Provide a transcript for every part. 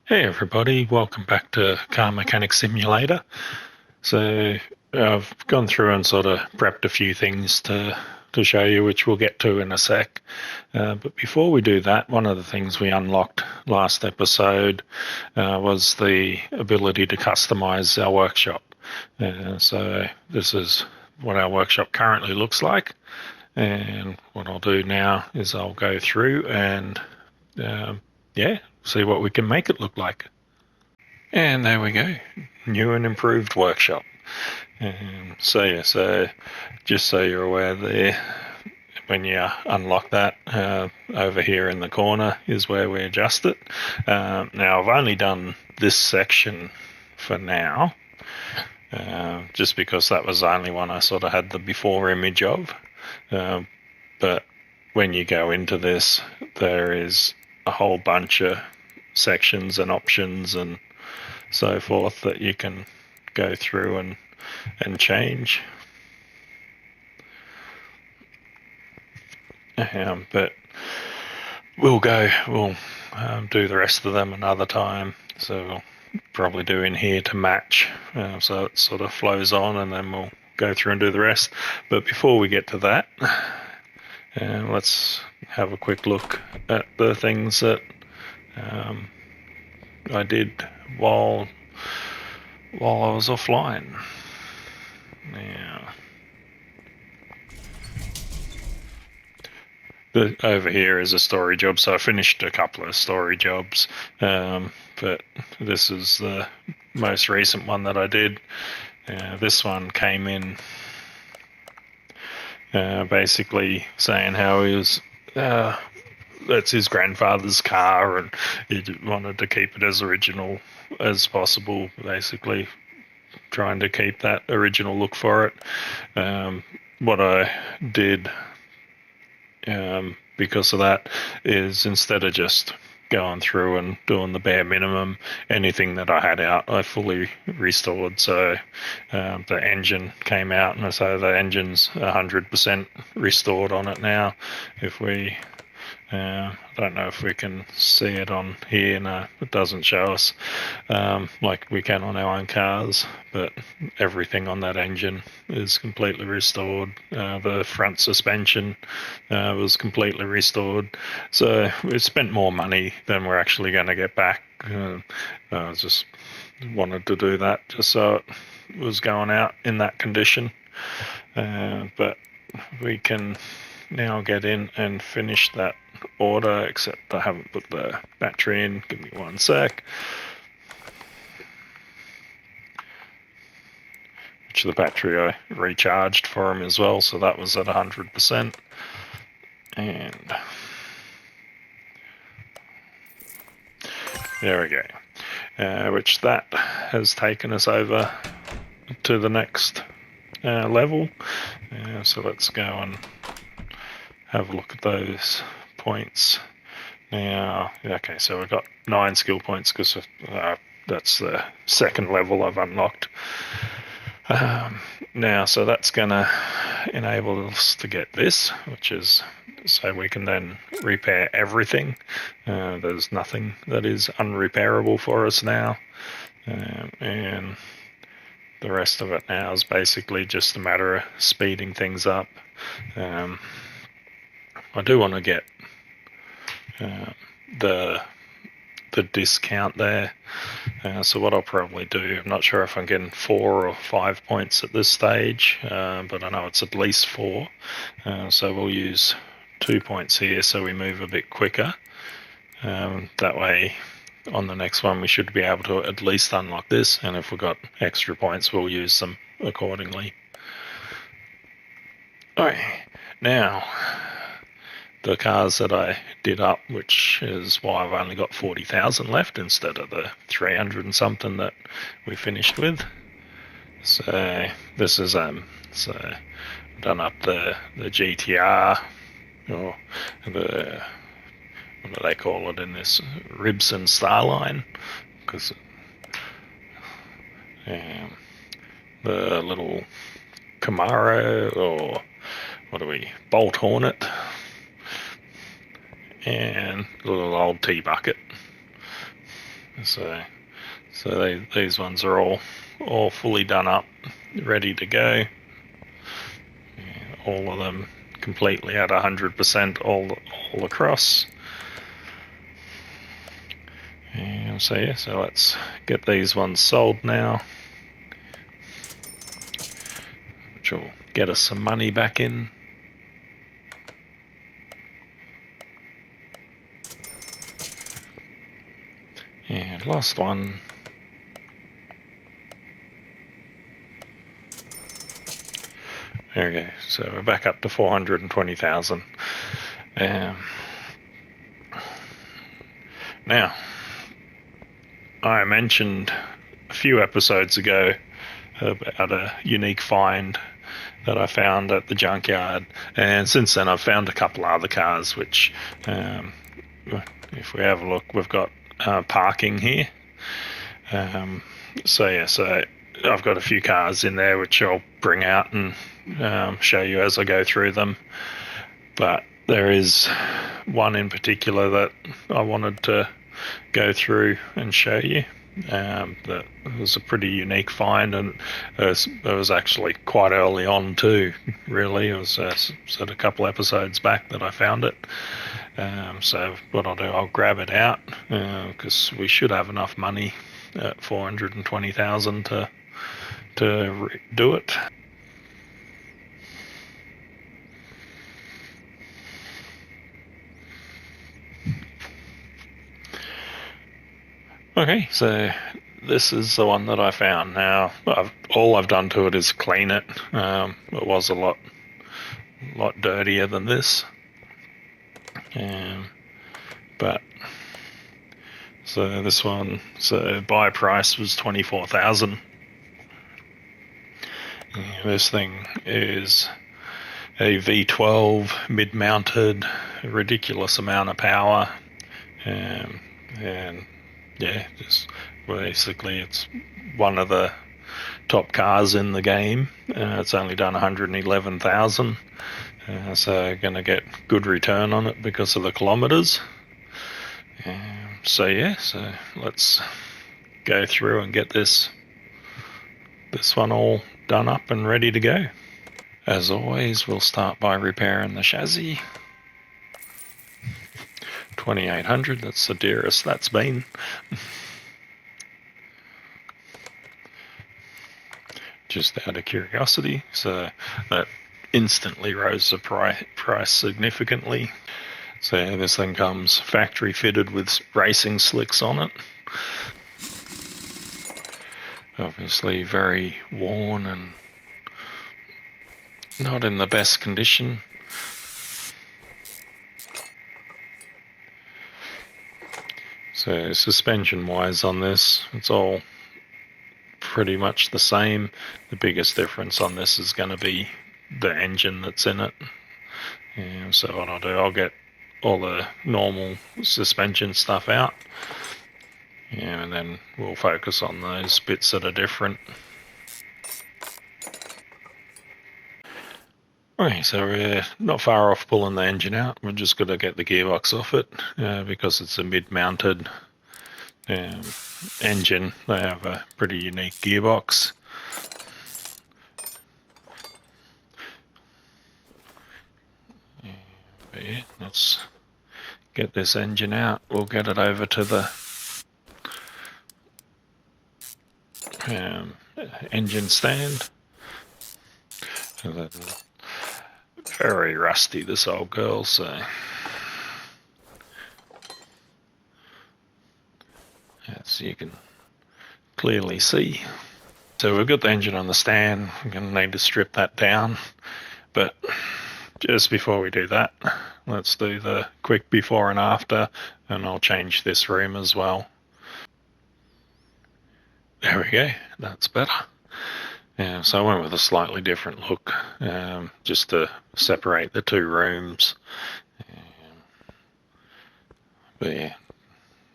Hey everybody, welcome back to Car Mechanic Simulator. So I've gone through and sort of prepped a few things to show you, which we'll get to in a sec. But before we do that, one of the things we unlocked last episode was the ability to customize our workshop. So this is what our workshop currently looks like. And what I'll do now is I'll go through and yeah, see what we can make it look like. And there we go, new and improved workshop. So just so you're aware there, when you unlock that, over here in the corner is where we adjust it. Now I've only done this section for now, just because that was the only one I sort of had the before image of. But when you go into this, there is a whole bunch of sections and options and so forth that you can go through and change. But we'll do the rest of them another time. So we'll probably do in here to match, so it sort of flows on, and then we'll go through and do the rest. But before we get to that, let's have a quick look at the things that I did while I was offline. Now, over here is a story job, so I finished a couple of story jobs, but this is the most recent one that I did. This one came in basically saying how he was that's his grandfather's car and he wanted to keep it as original as possible, basically trying to keep that original look for it. What I did because of that is, instead of just going through and doing the bare minimum, anything that I had out I fully restored. So the engine came out, and so the engine's 100% restored on it now. If we I don't know if we can see it on here. No, it doesn't show us like we can on our own cars, but everything on that engine is completely restored. The front suspension was completely restored. So we spent more money than we're actually going to get back. I just wanted to do that just so it was going out in that condition. But we can now get in and finish that order, except I haven't put the battery in. Give me one sec. Which the battery I recharged for him as well, so that was at 100%. And there we go. Which that has taken us over to the next level. So let's go and have a look at those points. Now, okay, so we've got 9 skill points because that's the second level I've unlocked. Now, so that's going to enable us to get this, which is so we can then repair everything. There's nothing that is unrepairable for us now. And the rest of it now is basically just a matter of speeding things up. I do want to get the discount there. So what I'll probably do, I'm not sure if I'm getting 4 or 5 points at this stage, but I know it's at least 4. So we'll use 2 points here so we move a bit quicker. That way on the next one we should be able to at least unlock this, and if we've got extra points we'll use them accordingly. Alright, now the cars that I did up, which is why I've only got 40,000 left instead of the 300 and something that we finished with. So this is so done up the GTR, or the, what do they call it in this, Ribson Starline, because the little Camaro, or what do we, Bolt Hornet, and a little old T-Bucket. So these ones are all fully done up, ready to go. All of them completely at 100% all across. And so yeah, so let's get these ones sold now, which will get us some money back in. And last one. There we go. So we're back up to 420,000. Now, I mentioned a few episodes ago about a unique find that I found at the junkyard, and since then I've found a couple other cars which, if we have a look, we've got parking here. So I've got a few cars in there which I'll bring out and show you as I go through them. But there is one in particular that I wanted to go through and show you. That was a pretty unique find, and it was actually quite early on too, really. It was a couple episodes back that I found it. So what I'll do, I'll grab it out, because we should have enough money at 420,000 to do it. Okay, so this is the one that I found. Now, all I've done to it is clean it. It was a lot dirtier than this. But so this one, so buy price was 24,000. This thing is a V12 mid-mounted, ridiculous amount of power, and yeah, just basically it's one of the top cars in the game. It's only done 111,000, so going to get good return on it because of the kilometers. So let's go through and get this one all done up and ready to go. As always, we'll start by repairing the chassis. 2,800, that's the dearest that's been. Just out of curiosity, so that instantly rose the price significantly. So this thing comes factory fitted with racing slicks on it. Obviously very worn and not in the best condition. So suspension wise on this, it's all pretty much the same. The biggest difference on this is going to be the engine that's in it. So what I'll do, I'll get all the normal suspension stuff out, and then we'll focus on those bits that are different. Okay, so we're not far off pulling the engine out. We're just going to get the gearbox off it, because it's a mid-mounted engine. They have a pretty unique gearbox. But yeah, let's get this engine out. We'll get it over to the engine stand. Very rusty, this old girl, so as you can clearly see. So we've got the engine on the stand. We're going to need to strip that down, but just before we do that, let's do the quick before and after, and I'll change this room as well. There we go, that's better. So I went with a slightly different look, just to separate the two rooms. But yeah,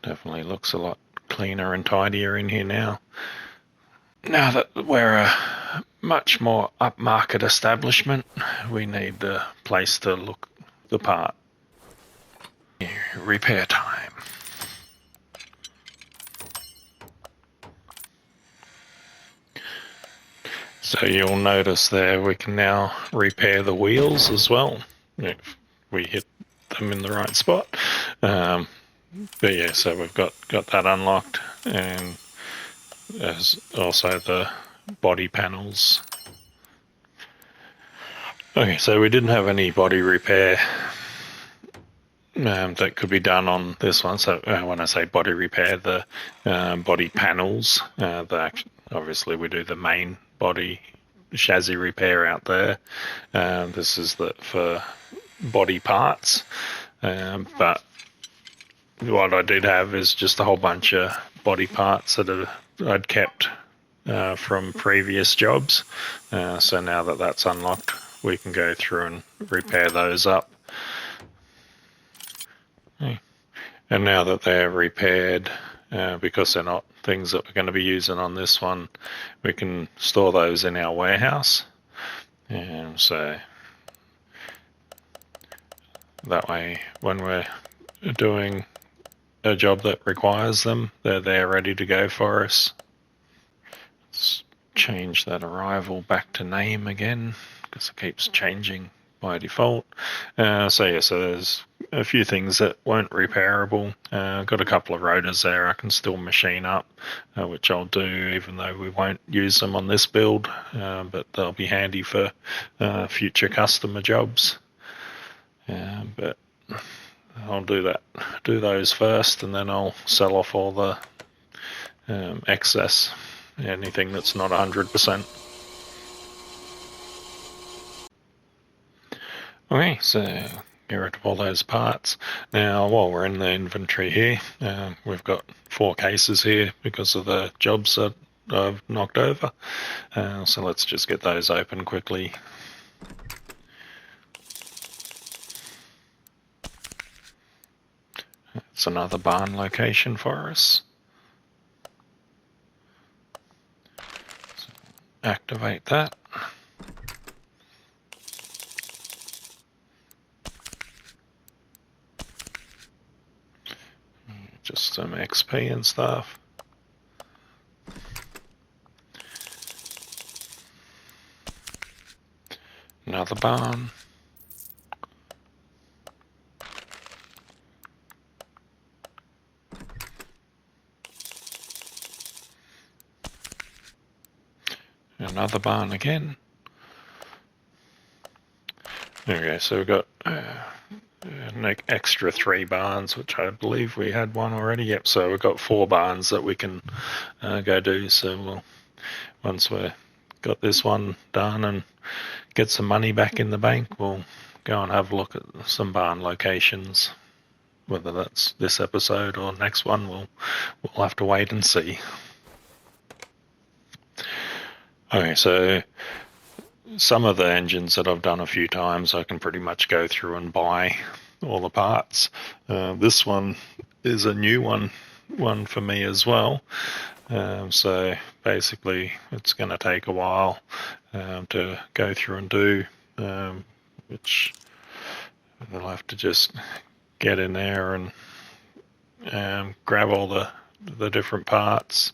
definitely looks a lot cleaner and tidier in here now. Now that we're a much more upmarket establishment, we need the place to look the part. Repair time. So you'll notice there we can now repair the wheels as well if we hit them in the right spot. But yeah, so we've got that unlocked, and there's also the body panels. Okay, so we didn't have any body repair that could be done on this one. So when I say body repair, the body panels, obviously we do the main body chassis repair out there. This is for body parts, but what I did have is just a whole bunch of body parts that I'd kept from previous jobs. So now that that's unlocked, we can go through and repair those up. And now that they're repaired, because they're not things that we're going to be using on this one, we can store those in our warehouse. And so that way, when we're doing a job that requires them, they're there ready to go for us. Let's change that arrival back to name again, because it keeps changing by default. So there's a few things that weren't repairable. Got a couple of rotors there I can still machine up, which I'll do even though we won't use them on this build, but they'll be handy for future customer jobs. But I'll do those first, and then I'll sell off all the excess, anything that's not 100%. Okay, so get rid of all those parts. Now, while we're in the inventory here, we've got 4 cases here because of the jobs that I've knocked over. So let's just get those open quickly. It's another barn location for us. So activate that. Just some XP and stuff. Another barn. Another barn again. Okay, so we've got an extra 3 barns, which I believe we had one already. Yep, so we've got 4 barns that we can go do. So once we've got this one done and get some money back in the bank, we'll go and have a look at some barn locations. Whether that's this episode or next one, we'll have to wait and see. Okay, so some of the engines that I've done a few times, I can pretty much go through and buy all the parts. This one is a new one for me as well. So basically, it's going to take a while to go through and do, which they'll have to just get in there and grab all the different parts.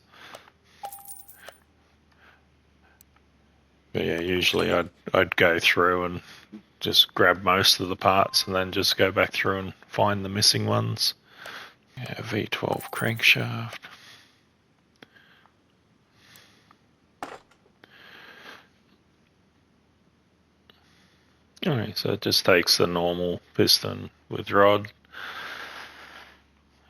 But yeah, usually I'd go through and just grab most of the parts and then just go back through and find the missing ones. Yeah, V12 crankshaft. Alright, so it just takes the normal piston with rod.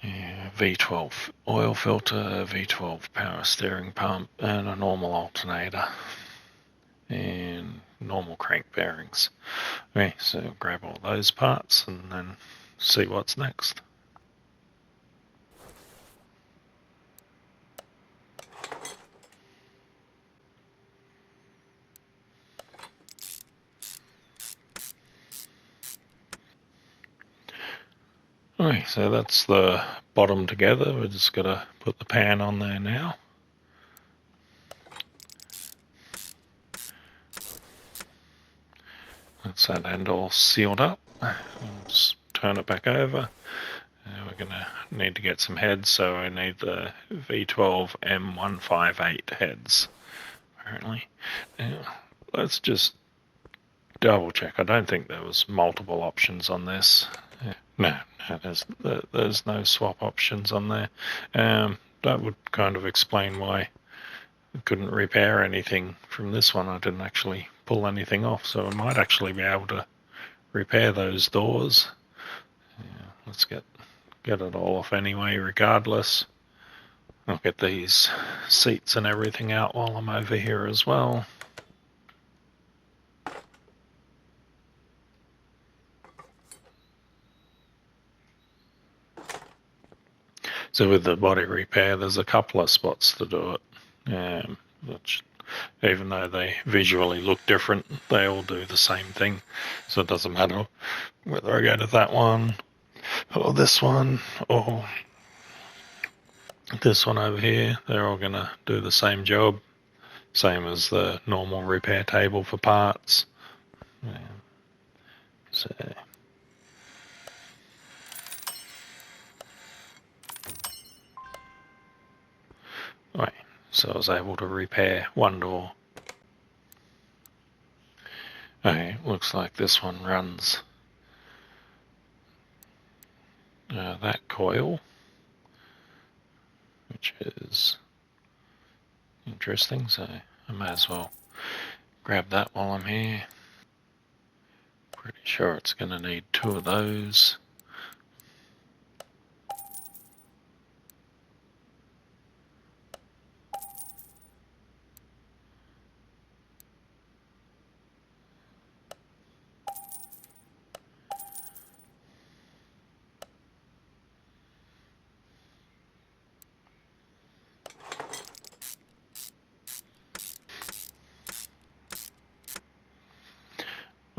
Yeah, V12 oil filter, V12 power steering pump, and a normal alternator. And normal crank bearings. Okay, so grab all those parts and then see what's next. Okay, so that's the bottom together. We're just going to put the pan on there now. That's that end all sealed up. Just turn it back over. We're going to need to get some heads, so I need the V12 M158 heads. apparently. Yeah, let's just double check. I don't think there was multiple options on this. No, there's no swap options on there. That would kind of explain why I couldn't repair anything from this one. I didn't actually pull anything off, so I might actually be able to repair those doors. Yeah, let's get it all off anyway, regardless. I'll get these seats and everything out while I'm over here as well. So with the body repair, there's a couple of spots to do it, which, even though they visually look different, they all do the same thing. So it doesn't matter whether I go to that one or this one or this one over here. They're all going to do the same job, same as the normal repair table for parts. So right, so I was able to repair one door. Okay, looks like this one runs that coil, which is interesting, so I may as well grab that while I'm here. Pretty sure it's going to need 2 of those.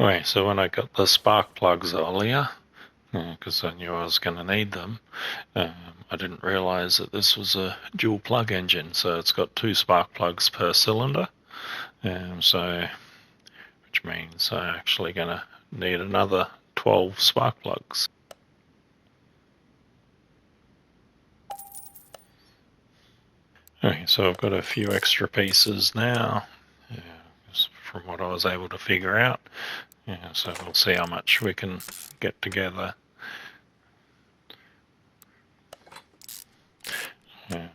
Okay, so when I got the spark plugs earlier, because I knew I was going to need them, I didn't realize that this was a dual plug engine, so it's got 2 spark plugs per cylinder, which means I'm actually going to need another 12 spark plugs. Okay, so I've got a few extra pieces now, from what I was able to figure out. So we'll see how much we can get together. The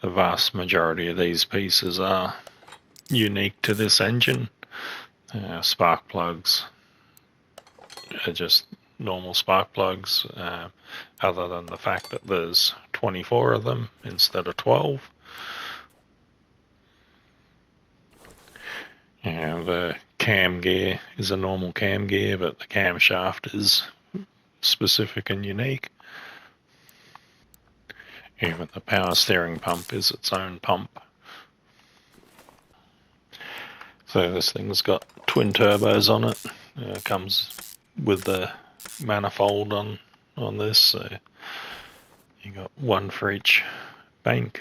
vast majority of these pieces are unique to this engine. Spark plugs are just normal spark plugs, other than the fact that there's 24 of them instead of 12. The cam gear is a normal cam gear, but the camshaft is specific and unique. Even the power steering pump is its own pump. So this thing's got twin turbos on it. Comes with the manifold on this, so you got one for each bank.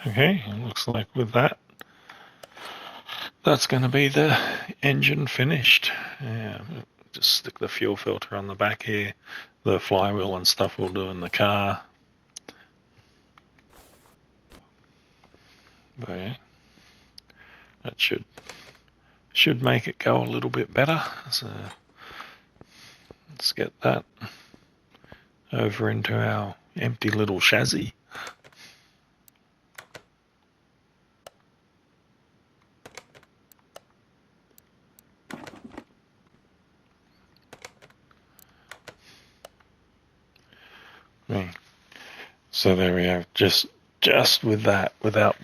Okay, it looks like with that, that's going to be the engine finished. Just stick the fuel filter on the back here. The flywheel and stuff we'll do in the car. But yeah, that should make it go a little bit better. So let's get that over into our empty little chassis. So there we have, just with that, without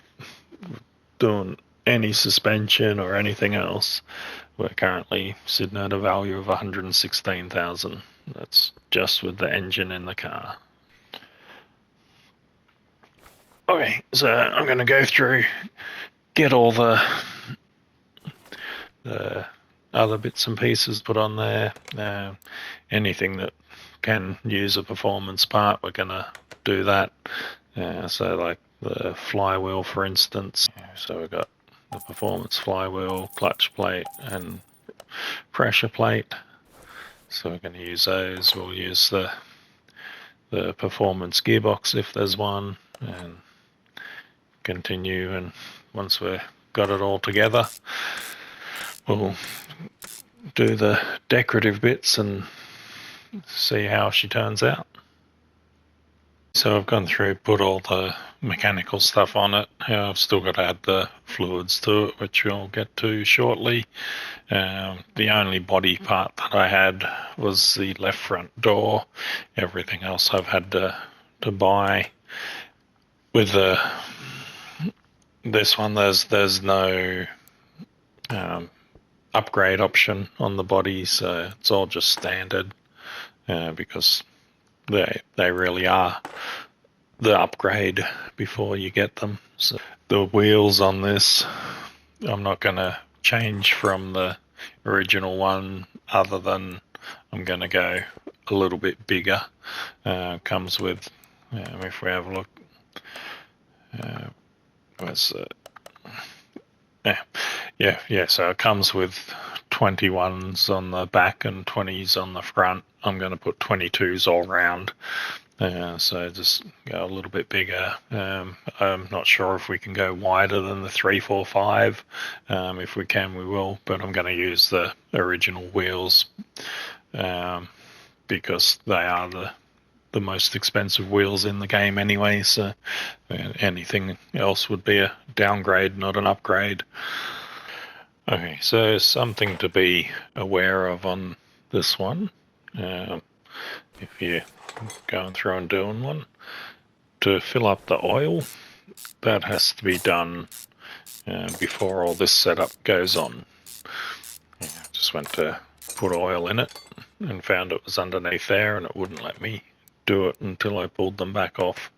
doing any suspension or anything else, we're currently sitting at a value of 116,000. That's just with the engine in the car. Okay, so I'm going to go through, get all the other bits and pieces put on there. Anything that can use a performance part, we're going to do that. So like the flywheel, for instance. So we've got the performance flywheel, clutch plate, and pressure plate. So we're going to use those. We'll use the performance gearbox if there's one, and continue, and once we've got it all together, we'll do the decorative bits and see how she turns out. So I've gone through, put all the mechanical stuff on it. I've still got to add the fluids to it, which we'll get to shortly. The only body part that I had was the left front door. Everything else I've had to buy. With this one, there's no upgrade option on the body, so it's all just standard, because they really are the upgrade before you get them. So the wheels on this, I'm not going to change from the original one, other than I'm going to go a little bit bigger. Comes with, if we have a look, where's it? Yeah, so it comes with 21s on the back and 20s on the front. I'm going to put 22s all round. So just go a little bit bigger. I'm not sure if we can go wider than the 345. If we can, we will, but I'm going to use the original wheels, because they are the most expensive wheels in the game anyway, so anything else would be a downgrade, not an upgrade. Okay, so something to be aware of on this one. If you're going through and doing one, to fill up the oil, that has to be done before all this setup goes on. Just went to put oil in it and found it was underneath there, and it wouldn't let me do it until I pulled them back off.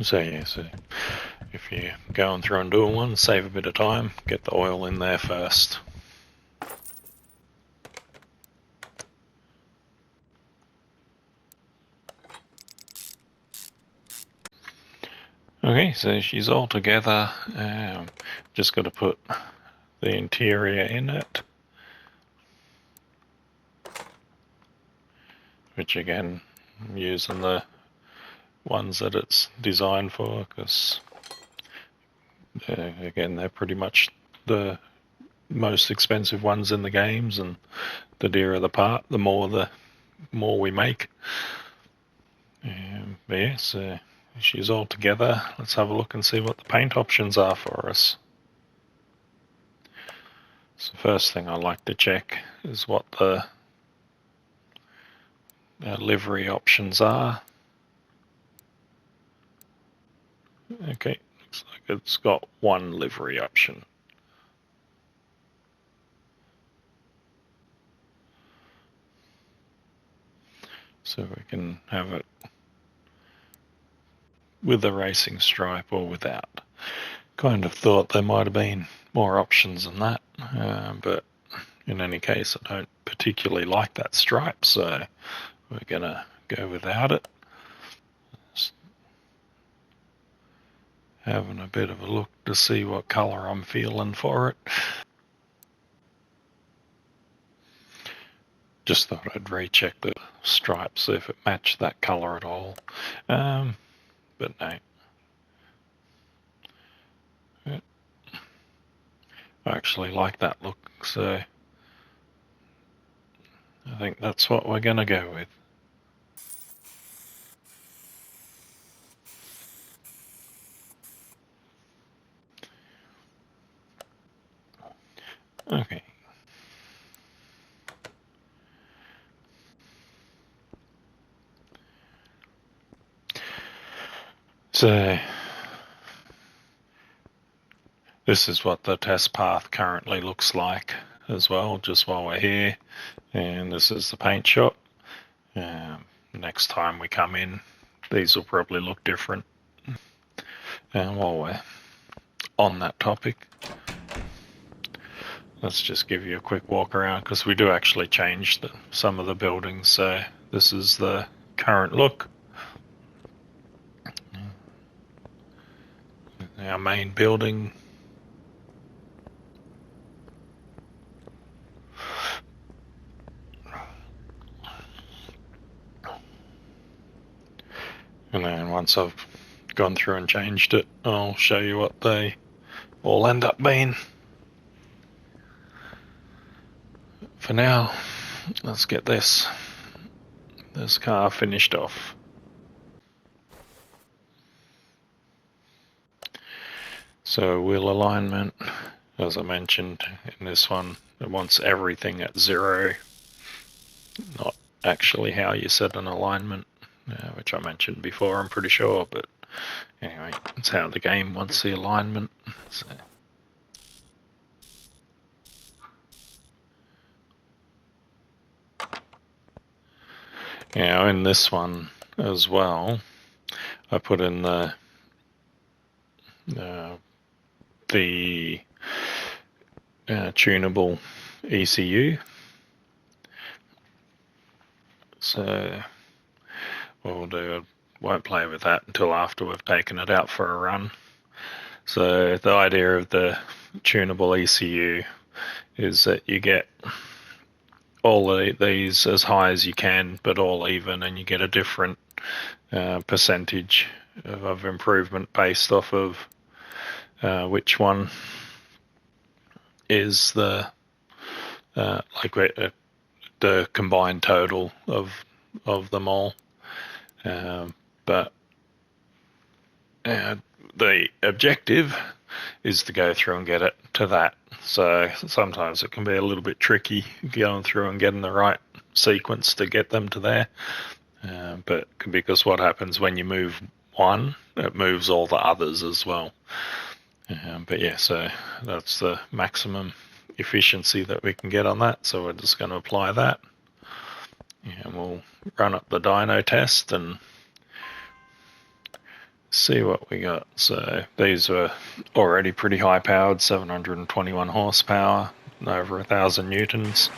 So yeah, so if you're going through and doing one, save a bit of time, get the oil in there first. Okay, so she's all together. Just got to put the interior in it, which again, I'm using the ones that it's designed for, because again, they're pretty much the most expensive ones in the games, and the dearer the part, the more we make. But yeah, so she's all together. Let's have a look and see what the paint options are for us. So the first thing I like to check is what the livery options are. Okay, looks like it's got one livery option. So we can have it with a racing stripe or without. Kind of thought there might have been more options than that, but in any case, I don't particularly like that stripe, so we're gonna go without it. Just having a bit of a look to see what colour I'm feeling for it. Just thought I'd recheck the stripes, see if it matched that colour at all, but no. I actually like that look, so I think that's what we're going to go with. Okay. So this is what the test path currently looks like as well, just while we're here. And this is the paint shop. Next time we come in, these will probably look different. And while we're on that topic, let's just give you a quick walk around, because we do actually change some of the buildings. So this is the current look. Our main building. And then once I've gone through and changed it, I'll show you what they all end up being. For now, let's get this car finished off. So wheel alignment, as I mentioned in this one, it wants everything at 0, not actually how you set an alignment, which I mentioned before, I'm pretty sure, but anyway, it's how the game wants the alignment. So. Now in this one as well, I put in the tunable ECU. So what we'll do, I won't play with that until after we've taken it out for a run. So the idea of the tunable ECU is that you get all of these as high as you can, but all even, and you get a different percentage of improvement based off of which one is the the combined total of them all. But the objective is to go through and get it to that. So sometimes it can be a little bit tricky going through and getting the right sequence to get them to there. But because what happens when you move one, it moves all the others as well. But yeah, so that's the maximum efficiency that we can get on that. So we're just going to apply that. And we'll run up the dyno test and see what we got. So these were already pretty high powered, 721 horsepower, over 1,000 newtons.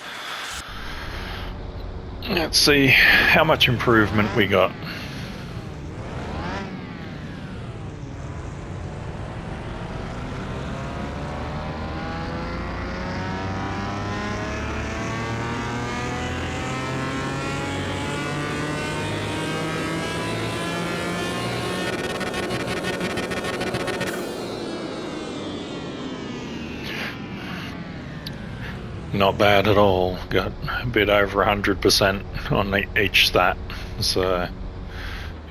Let's see how much improvement we got. Not bad at all. Got a bit over 100% on each stat, so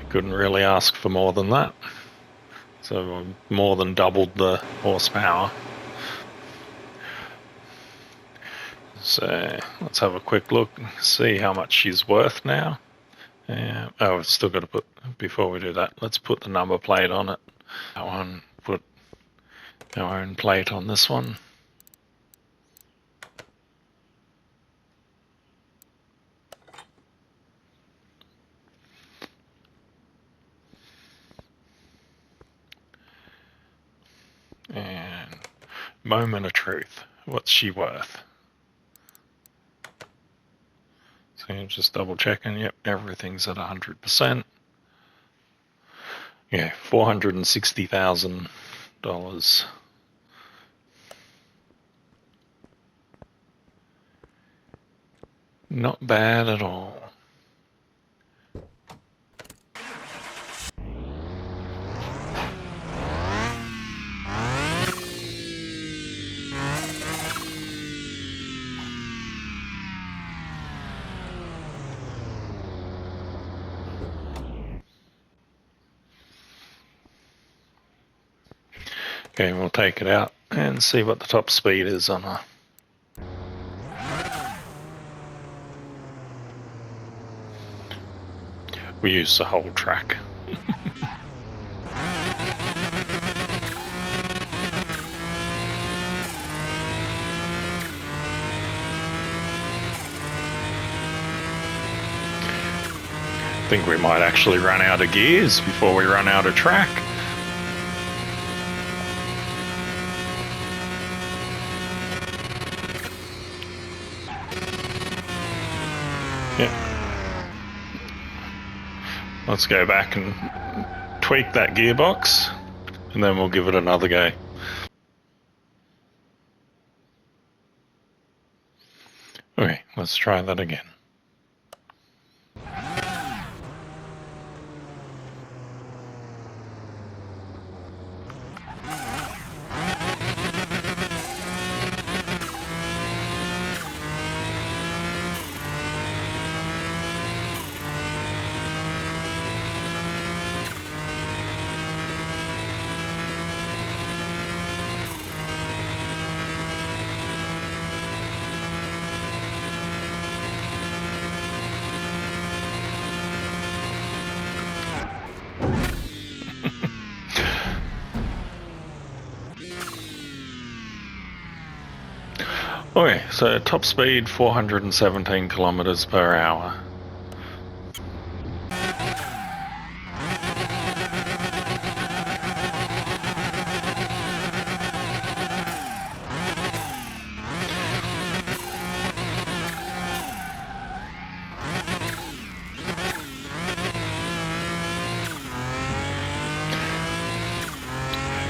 couldn't really ask for more than that. So more than doubled the horsepower. So let's have a quick look, see how much she's worth now. Oh, we've still got to put, before we do that, let's put the number plate on it. That one, put our own plate on this one. And moment of truth. What's she worth? So I'm just double checking. Yep, everything's at 100%. Yeah, $460,000. Not bad at all. Okay, we'll take it out and see what the top speed is on her. We use the whole track. I think we might actually run out of gears before we run out of track. Yeah. Let's go back and tweak that gearbox, and then we'll give it another go. Okay, let's try that again. Okay, so top speed 417 kilometers per hour.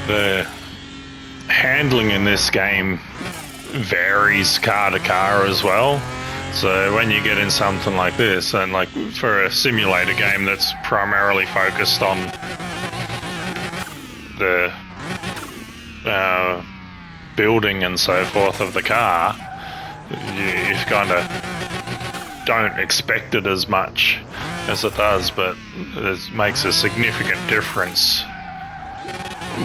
The handling in this game varies car to car as well. So when you get in something like this, and like for a simulator game that's primarily focused on the building and so forth of the car, you kind of don't expect it as much as it does, but it makes a significant difference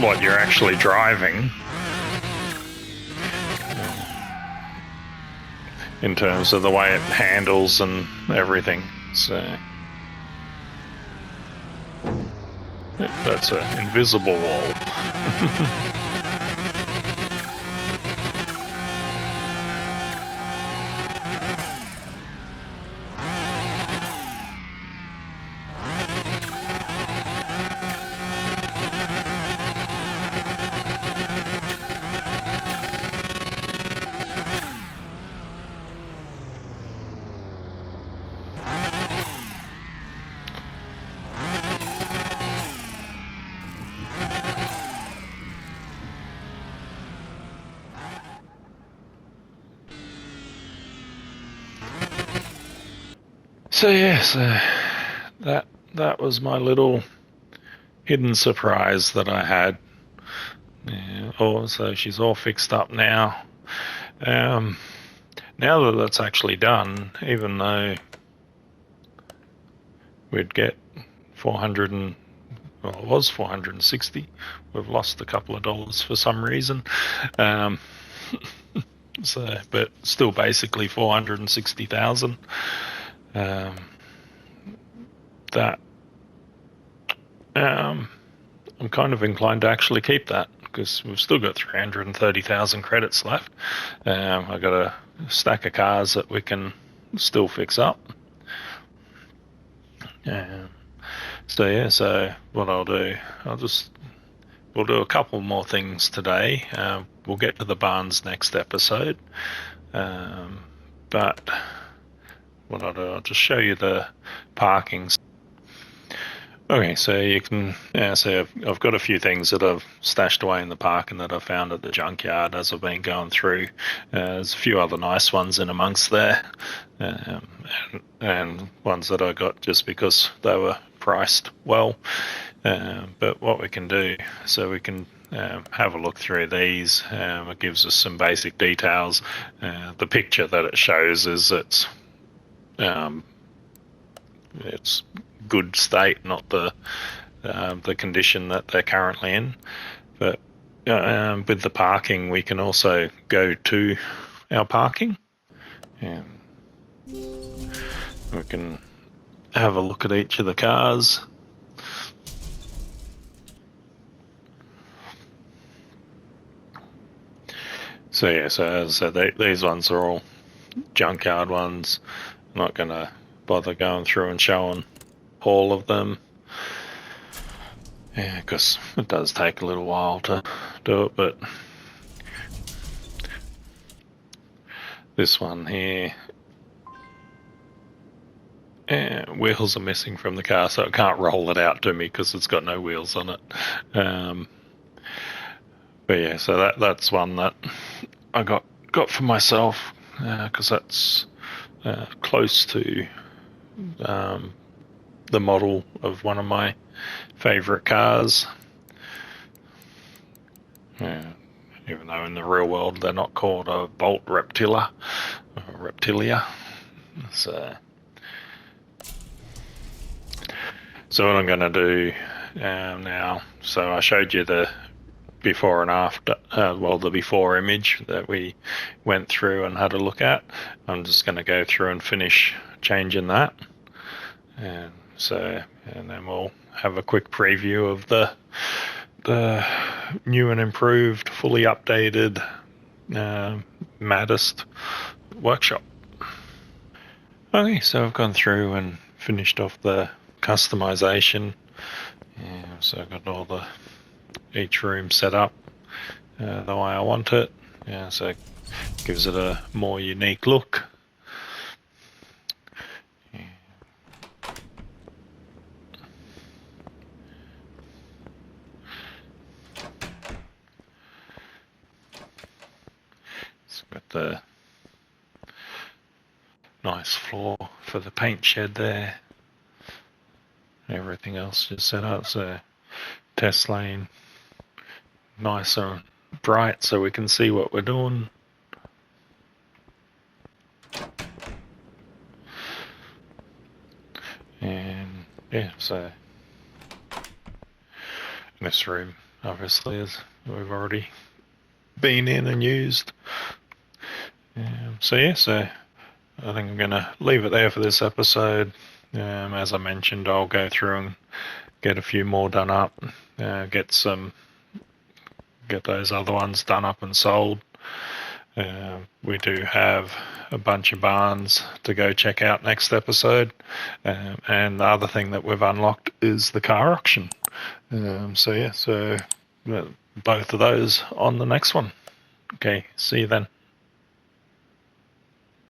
what you're actually driving in terms of the way it handles and everything. So that's an invisible wall. So yeah, so that was my little hidden surprise that I had. Yeah, oh, so she's all fixed up now. Now that that's actually done, even though we'd get 400 and well, it was 460. We've lost a couple of dollars for some reason. So, but still basically 460,000. That I'm kind of inclined to actually keep that because we've still got 330,000 credits left. I've got a stack of cars that we can still fix up. So yeah, so what I'll do, we'll do a couple more things today. We'll get to the barns next episode. But what I'll just show you the parkings. Okay, so you can see I've got a few things that I've stashed away in the park and that I found at the junkyard as I've been going through. There's a few other nice ones in amongst there, and ones that I got just because they were priced well. But what we can do, so we can have a look through these. It gives us some basic details. The picture that it shows is it's good state, not the condition that they're currently in. But with the parking, we can also go to our parking, and we can have a look at each of the cars. So yeah, so as I said, these ones are all junkyard ones. I'm not going to bother going through and showing all of them. Yeah, because it does take a little while to do it, but this one here, wheels are missing from the car, so it can't roll it out to me because it's got no wheels on it. But yeah, so that's one that I got for myself because that's close to the model of one of my favorite cars. Yeah, even though in the real world they're not called a Bolt Reptilia. So what I'm going to do now, so I showed you the before and after, the before image that we went through and had a look at. I'm just going to go through and finish changing that. And then we'll have a quick preview of the new and improved, fully updated maddest workshop. Okay, so I've gone through and finished off the customization. So I've got all each room set up the way I want it. So it gives it a more unique look. It's got the nice floor for the paint shed there. Everything else just set up, so test lane nice and bright so we can see what we're doing. And yeah, so this room obviously is we've already been in and used. So I think I'm going to leave it there for this episode. As I mentioned, I'll go through and get a few more done up, get those other ones done up and sold. We do have a bunch of barns to go check out next episode, and the other thing that we've unlocked is the car auction. So both of those on the next one. Okay, see you then.